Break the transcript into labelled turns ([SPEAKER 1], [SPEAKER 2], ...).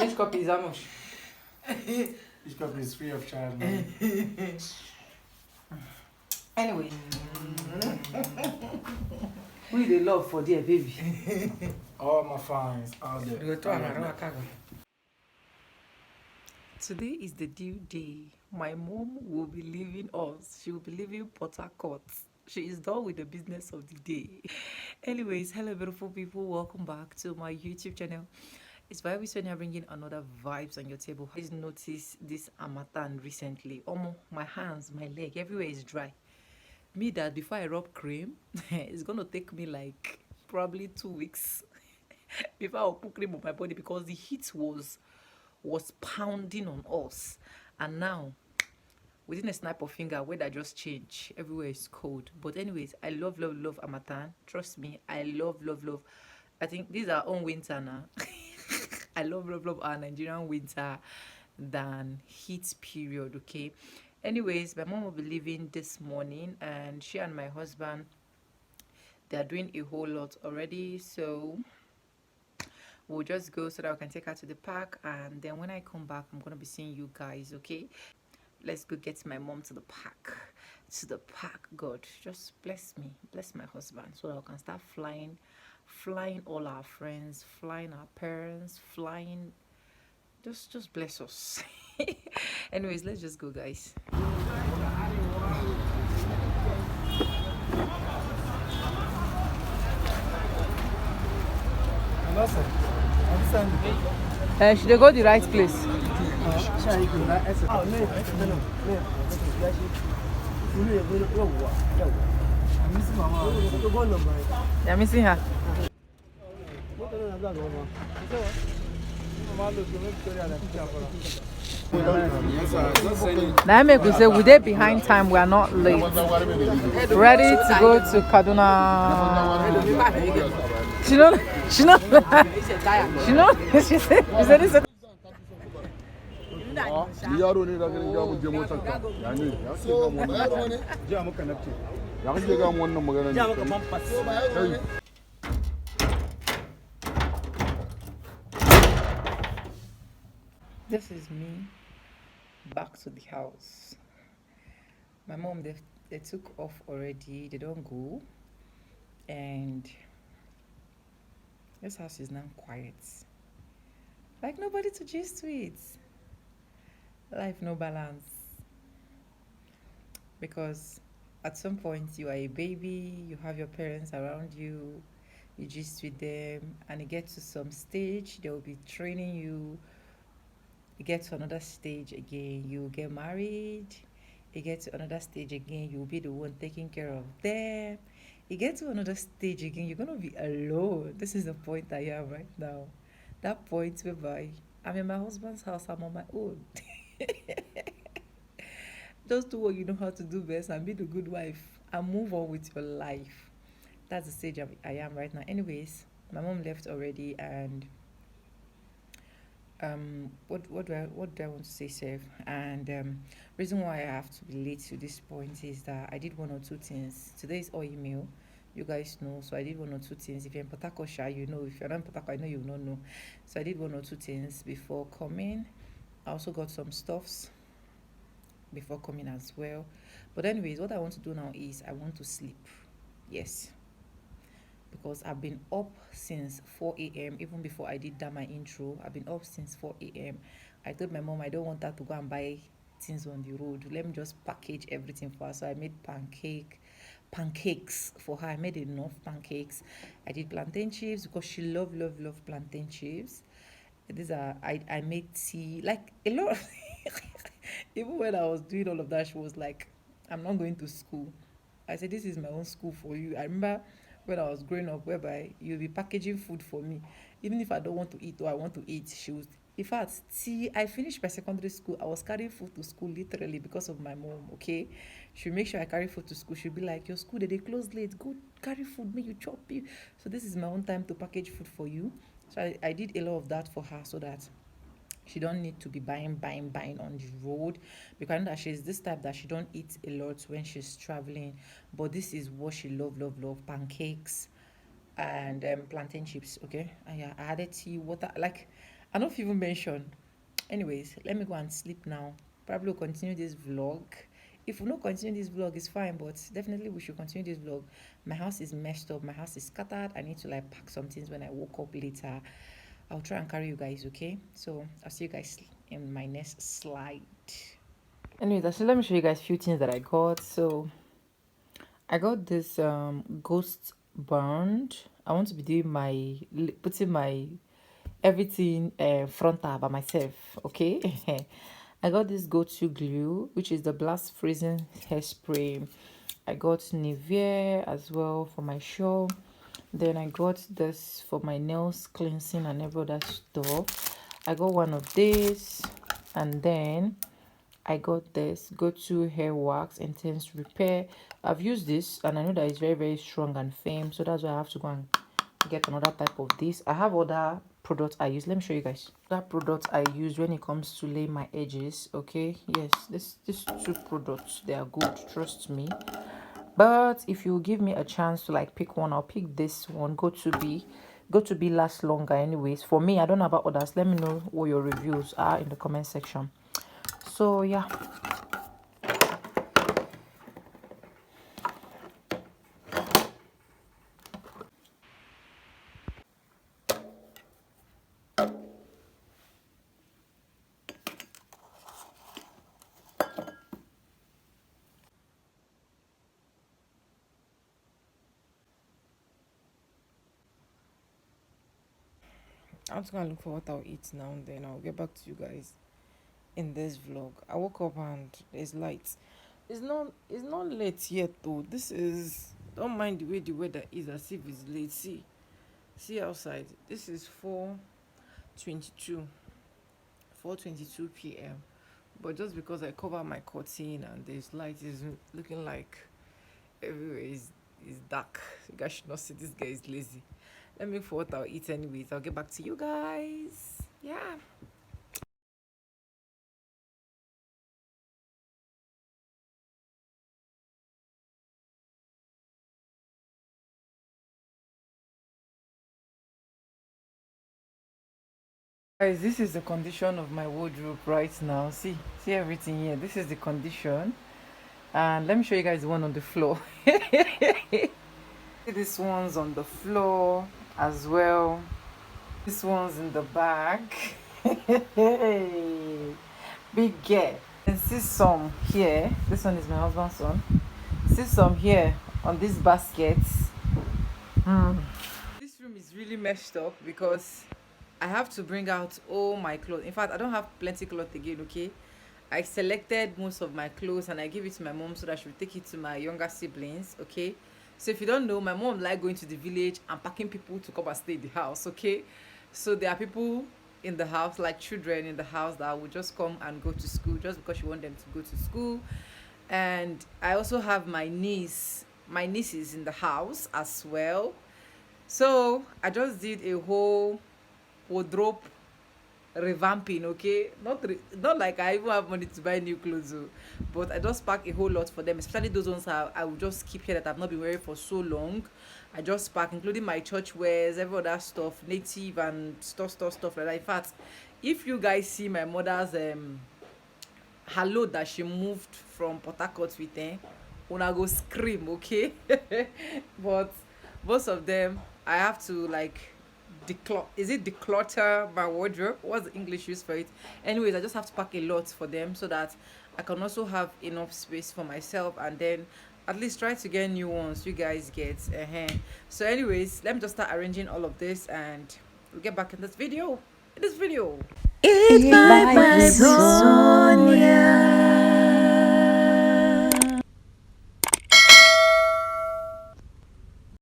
[SPEAKER 1] Each copy is how much?
[SPEAKER 2] Each copy is free of charge.
[SPEAKER 1] Anyway. Who they love for dear baby?
[SPEAKER 2] All my fans out there.
[SPEAKER 1] Today is the due day. My mom will be leaving us. She will be leaving Port Harcourt. She is done with the business of the day. Anyways, hello beautiful people. Welcome back to my YouTube channel. It's why we Sonia bringing another vibes on your table. Please notice this harmattan recently. My hands, my leg, everywhere is dry. Me that before I rub cream, it's gonna take me like probably 2 weeks before I'll put cream on my body because the heat was pounding on us. And now within a snap of finger, weather just changed. Everywhere is cold. But anyways, I love harmattan. Trust me, I love. I think these are our own winter now. I love our Nigerian winter than heat period. Okay. Anyways, my mom will be leaving this morning, and she and my husband, they are doing a whole lot already. So we'll just go so that we can take her to the park, and then when I come back, I'm gonna be seeing you guys. Okay, let's go get my mom to the park. God, just bless me, bless my husband, so that I can start flying all our friends, flying our parents, flying. Just bless us. Anyways, let's just go, guys. Should they go the right place? You're missing her. Now make we say we dey behind time, we are not late. Ready to go to Kaduna. She said this. This is me back to the house. My mom, they took off already. They don't go, and this house is now quiet. Like nobody to gist with. Life no balance. Because at some point you are a baby, you have your parents around you, you gist with them, and you get to some stage, they will be training you. You get to another stage again, you get married. You get to another stage again, you'll be the one taking care of them. You get to another stage again, you're gonna be alone. This is the point I am right now. That point whereby I'm in my husband's house, I'm on my own. Just do what you know how to do best and be the good wife and move on with your life. That's the stage I am right now. Anyways, my mom left already, and what do I want to say, Seth? And reason why I have to be late to this point is that I did 1 or 2 things. Today is all email, you guys know. So I did 1 or 2 things. If you're in Port Harcourt, you know. If you're not in Port Harcourt, I know you will not know. So I did 1 or 2 things before coming. I also got some stuffs before coming as well. But anyways, what I want to do now is I want to sleep. Yes, because I've been up since 4 a.m. even before I did that my intro. I've been up since 4 a.m. I told my mom I don't want her to go and buy things on the road. Let me just package everything for her. So I made pancakes for her. I made enough pancakes. I did plantain chips because she love plantain chips. These are I made tea, like a lot of even when I was doing all of that, she was like, I'm not going to school. I said, this is my own school for you. I remember when I was growing up, whereby you'll be packaging food for me. Even if I don't want to eat or I want to eat, she was. In fact, see, I finished my secondary school. I was carrying food to school literally because of my mom, okay? She'll make sure I carry food to school. She'll be like, your school, they close late. Go carry food, make you chop it. So this is my own time to package food for you. So I did a lot of that for her so that she don't need to be buying on the road, because I know that she's this type that she don't eat a lot when she's traveling. But this is what she love: pancakes and plantain chips. Okay, I added tea, water. Like I don't even mention. Anyways, let me go and sleep now. Probably we'll continue this vlog. If we don't continue this vlog, it's fine, but definitely we should continue this vlog. My house is messed up. My house is scattered. I need to like pack some things when I woke up later. I'll try and carry you guys, okay? So I'll see you guys in my next slide. Anyways, so let me show you guys a few things that I got. So I got this ghost band. I want to be doing my putting my everything frontal by myself, okay? I got this go-to glue, which is the blast freezing hairspray. I got Nivea as well for my show. Then I got this for my nails cleansing and every other stuff. I got one of these, and then I got this go-to hair wax intense repair. I've used this and I know that it's very, very strong and firm, so that's why I have to go and get another type of this. I have other products I use. Let me show you guys that product I use when it comes to lay my edges, okay? Yes, these two products, they are good, trust me. But if you give me a chance to like pick one, I'll pick this one. Go to be lasts longer anyways. For me, I don't know about others. Let me know what your reviews are in the comment section. So yeah, I'm just gonna look for what I'll eat now, and then I'll get back to you guys in this vlog. I woke up and there's light. It's not late yet though. This is, don't mind the way the weather is as if it's late. See outside. This is 4:22 p.m. But just because I cover my curtain and there's light, is looking like everywhere is dark. You guys should not see this guy is lazy. Let me look for what I'll eat anyways. I'll get back to you guys. Yeah. Guys, this is the condition of my wardrobe right now. See everything here. This is the condition. And let me show you guys the one on the floor. See, this one's on the floor as well. This one's in the back. Big girl. And see some here. This one is my husband's one. See some here on these baskets. This room is really messed up because I have to bring out all my clothes. In fact, I don't have plenty clothes again, okay? I selected most of my clothes and I give it to my mom so that she will take it to my younger siblings, okay? So if you don't know, my mom like going to the village and packing people to come and stay in the house, okay? So there are people in the house, like children in the house, that will just come and go to school just because she want them to go to school. And I also have my nieces in the house as well. So I just did a whole wardrobe revamping, okay? Not like I even have money to buy new clothes, but I just pack a whole lot for them, especially those ones I will just keep here that I've not been wearing for so long. I just pack, including my church wears, every other stuff, native and stuff like that. In fact, if you guys see my mother's hello that she moved from Port Harcourt with, una go scream, okay? But most of them I have to like declutter my wardrobe? What's the English use for it? Anyways, I just have to pack a lot for them so that I can also have enough space for myself, and then at least try to get new ones you guys get. So anyways, let me just start arranging all of this and we'll get back in this video. It my vibe